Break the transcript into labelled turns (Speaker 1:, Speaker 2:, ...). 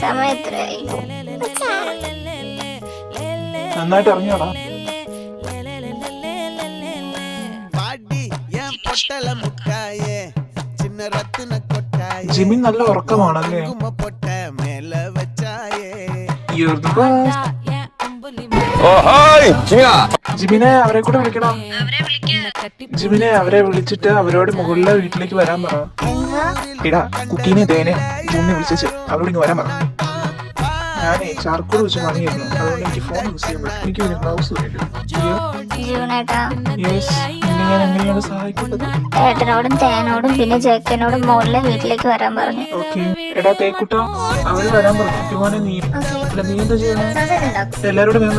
Speaker 1: സമയം എത്രയായി?
Speaker 2: നന്നായിട്ട് ഇറങ്ങിയോടാ. ജിമിൻ നല്ല ഉറക്കമാണല്ലേ? ജിമിനെ അവരെ കൂടെ വിളിക്കണം. ജിമിനെ അവരെ വിളിച്ചിട്ട് അവരോട് മുകളിലെ വീട്ടിലേക്ക് വരാൻ പറ. ഇടാ കുട്ടീനെ ദേനെ ജിമിനെ വിളിച്ചു അവരോട് ഇങ്ങ് വരാൻ പറ. ഞാനേ ചാർക്കോൾ വെച്ച് പണിയായിരുന്നു, അതുകൊണ്ട് എനിക്ക് ഫോൺ യൂസ് ചെയ്യാൻ പറ്റും. എനിക്ക് ഒരു ബ്ലൗസ് വേണം. ഞാൻ എങ്ങനെയാണ് സഹായിക്കേണ്ടത്?
Speaker 1: ഏട്ടനോടും തേനോടും പിന്നെ ജേക്കനോടും മുകളിലെ വീട്ടിലേക്ക് വരാൻ പറഞ്ഞു.
Speaker 2: ഓക്കെ. എടാ തേക്കുട്ട അവര് വരാൻ പറഞ്ഞു. നീ എന്താ ചെയ്യണേ? എല്ലാരോടും വേഗം